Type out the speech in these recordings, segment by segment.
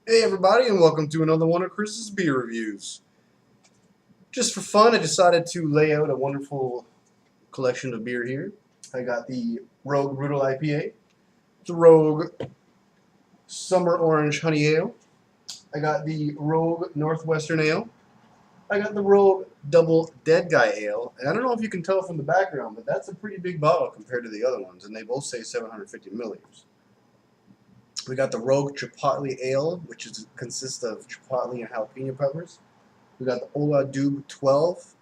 Hey everybody, and welcome to another one of Chris's beer reviews. Just for fun, I decided to lay out a wonderful collection of beer here. I got the Rogue Brutal IPA, the Rogue Summer Orange Honey Ale, I got the Rogue Northwestern Ale, I got the Rogue Double Dead Guy Ale, and I don't know if you can tell from the background, but that's a pretty big bottle compared to the other ones, and they both say 750 milliliters. We got the Rogue Chipotle Ale, which consists of chipotle and jalapeno peppers. We got the Ola Dube 12,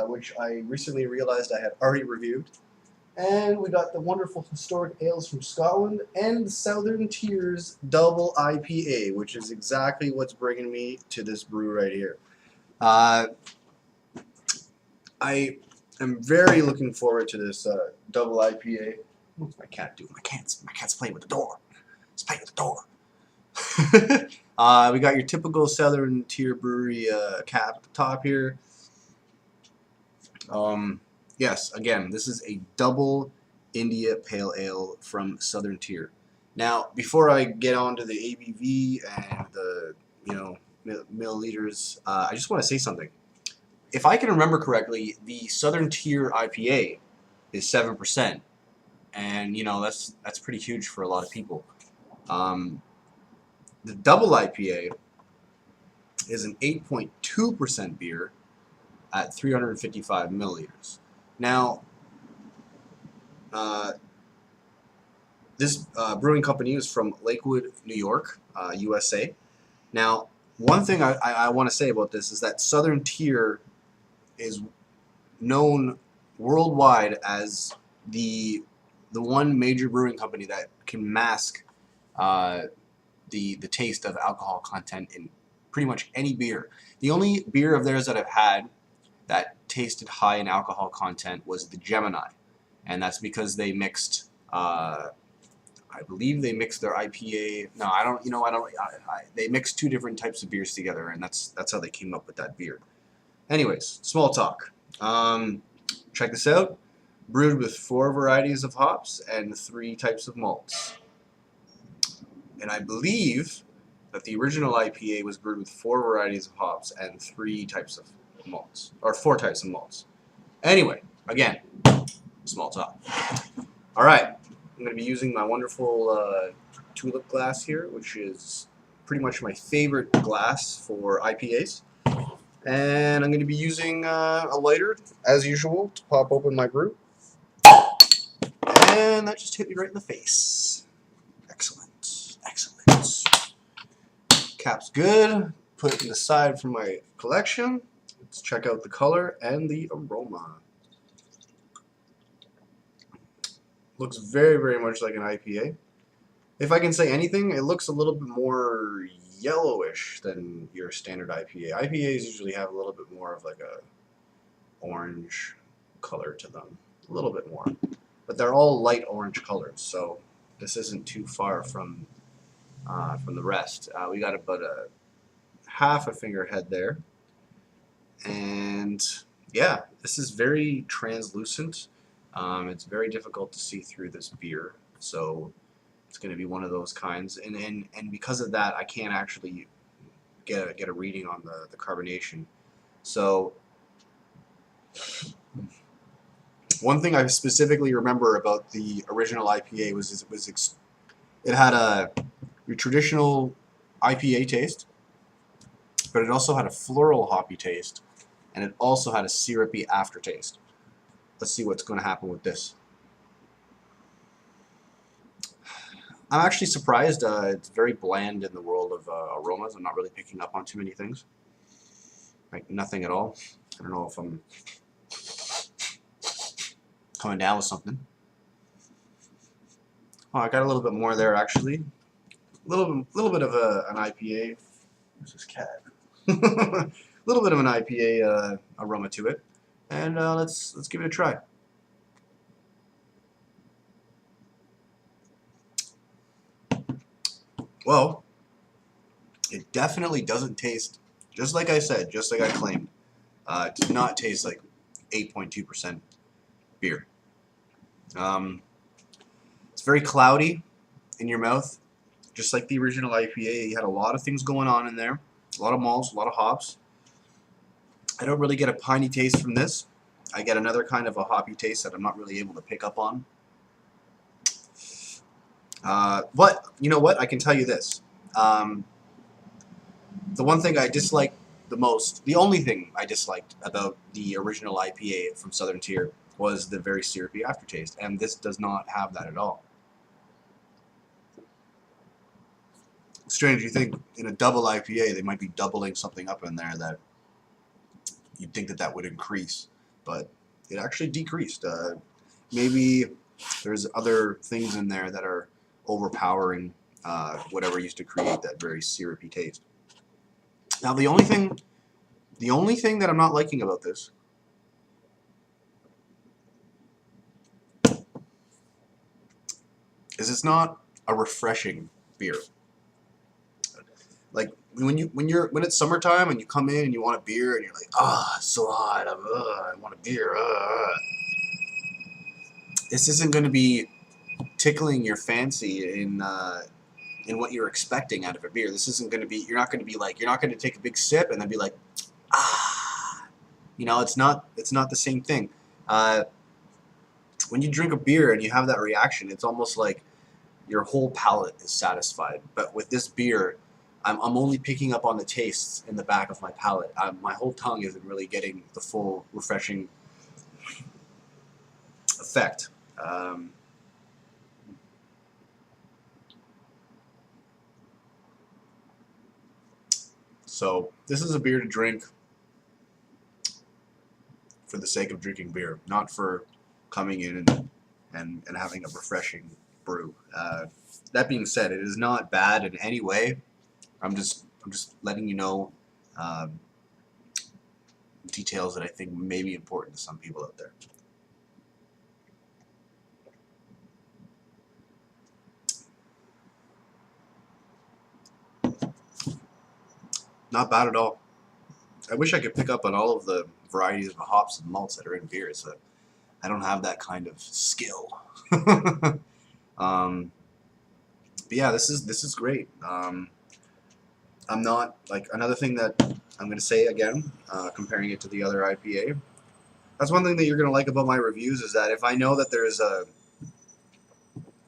which I recently realized I had already reviewed. And we got the wonderful historic ales from Scotland and the Southern Tiers Double IPA, which is exactly what's bringing me to this brew right here. I am very looking forward to this double IPA. What's my cat doing? My cat's playing with the door. It's playing with the door. We got your typical Southern Tier Brewery cap at the top here. Yes, again, this is a double India Pale Ale from Southern Tier. Now, before I get on to the ABV and the milliliters, I just want to say something. If I can remember correctly, the Southern Tier IPA is 7%, and that's pretty huge for a lot of people. The double IPA is an 8.2% beer at 355 milliliters. Now, this brewing company is from Lakewood, New York, USA. Now, one thing I want to say about this is that Southern Tier is known worldwide as the one major brewing company that can mask the taste of alcohol content in pretty much any beer. The only beer of theirs that I've had that tasted high in alcohol content was the Gemini, and that's because they mixed. I believe they mixed their IPA. No, I don't. They mixed two different types of beers together, and that's how they came up with that beer. Anyways, small talk. Check this out. Brewed with 4 varieties of hops and 3 types of malts. And I believe that the original IPA was brewed with 4 varieties of hops and 3 types of malts, or 4 types of malts. Anyway, again, small talk. All right, I'm going to be using my wonderful tulip glass here, which is pretty much my favorite glass for IPAs. And I'm going to be using a lighter, as usual, to pop open my brew. And that just hit me right in the face. Excellent, excellent. Cap's good. Put it aside from my collection. Let's check out the color and the aroma. Looks very, very much like an IPA. If I can say anything, it looks a little bit more yellowish than your standard IPA. IPAs usually have a little bit more of like a orange color to them. A little bit more. But they're all light orange colors, so this isn't too far from the rest. We got about a half a finger head there. And yeah, this is very translucent. It's very difficult to see through this beer, so it's going to be one of those kinds. And because of that, I can't actually get a reading on the carbonation. So one thing I specifically remember about the original IPA was it had your traditional IPA taste, but it also had a floral hoppy taste, and it also had a syrupy aftertaste. Let's see what's going to happen with this. I'm actually surprised. It's very bland in the world of aromas. I'm not really picking up on too many things. Like nothing at all. I don't know if I'm coming down with something. Oh, I got a little bit more there actually. A little bit of an IPA. Where's this cat? A little bit of an IPA aroma to it, and let's give it a try. Well, it definitely doesn't taste, just like I said, just like I claimed. It does not taste like 8.2% beer. It's very cloudy in your mouth, just like the original IPA. You had a lot of things going on in there, a lot of malts, a lot of hops. I don't really get a piney taste from this. I get another kind of a hoppy taste that I'm not really able to pick up on. But you know what? I can tell you this. The one thing I disliked the most, the only thing I disliked about the original IPA from Southern Tier was the very syrupy aftertaste, and this does not have that at all. Strange, you think in a double IPA they might be doubling something up in there that you'd think that would increase, but it actually decreased. Maybe there's other things in there that are overpowering whatever used to create that very syrupy taste. Now the only thing that I'm not liking about this is it's not a refreshing beer. Like when it's summertime and you come in and you want a beer and you're like, it's so hot, I want a beer. This isn't going to be tickling your fancy in what you're expecting out of a beer. This isn't going to be. You're not going to take a big sip and then be like, you know, it's not the same thing. When you drink a beer and you have that reaction, it's almost like your whole palate is satisfied. But with this beer, I'm only picking up on the tastes in the back of my palate. My whole tongue isn't really getting the full refreshing effect. So this is a beer to drink for the sake of drinking beer, not for coming in and having a refreshing brew. That being said, it is not bad in any way. I'm just letting you know details that I think may be important to some people out there. Not bad at all. I wish I could pick up on all of the varieties of hops and malts that are in beers. But I don't have that kind of skill. But yeah, this is great. I'm not like another thing that I'm going to say again, comparing it to the other IPA. That's one thing that you're going to like about my reviews is that if I know that there's a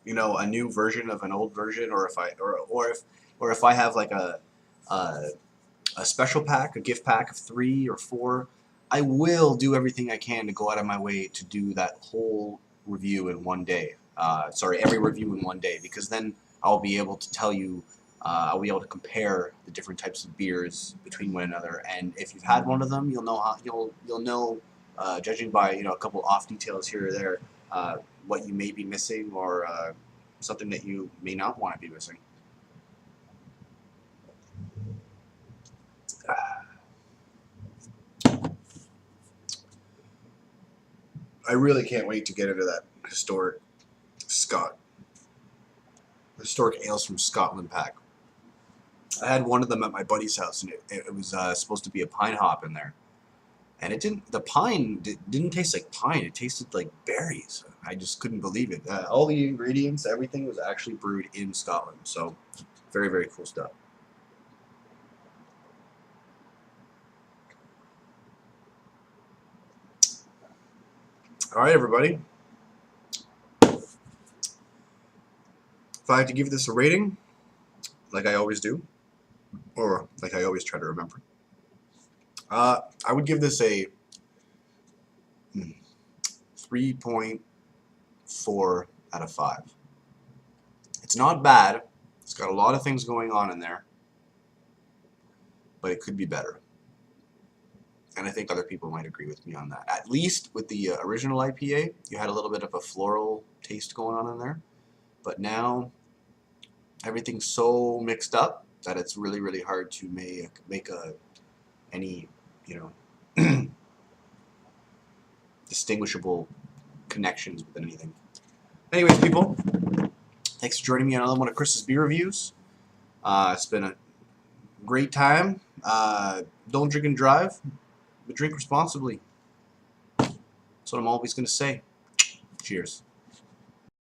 new version of an old version, or if I have like a special pack, a gift pack of 3 or 4, I will do everything I can to go out of my way to do that whole review in one day. Every review in one day, because then I'll be able to tell you, I'll be able to compare the different types of beers between one another. And if you've had one of them, you'll know you'll know, judging by a couple off details here or there, what you may be missing, or something that you may not want to be missing. I really can't wait to get into that historic ales from Scotland pack. I had one of them at my buddy's house, and it was supposed to be a pine hop in there, and it didn't. The pine didn't taste like pine. It tasted like berries. I just couldn't believe it. All the ingredients, everything was actually brewed in Scotland. So, very, very cool stuff. All right, everybody. If I had to give this a rating, like I always do, or like I always try to remember, I would give this a 3.4 out of 5. It's not bad. It's got a lot of things going on in there, but it could be better. And I think other people might agree with me on that. At least with the original IPA, you had a little bit of a floral taste going on in there. But now, everything's so mixed up that it's really, really hard to make any distinguishable connections with anything. Anyways, people, thanks for joining me on another one of Chris's beer reviews. It's been a great time. Don't drink and drive, but drink responsibly. That's what I'm always going to say. Cheers.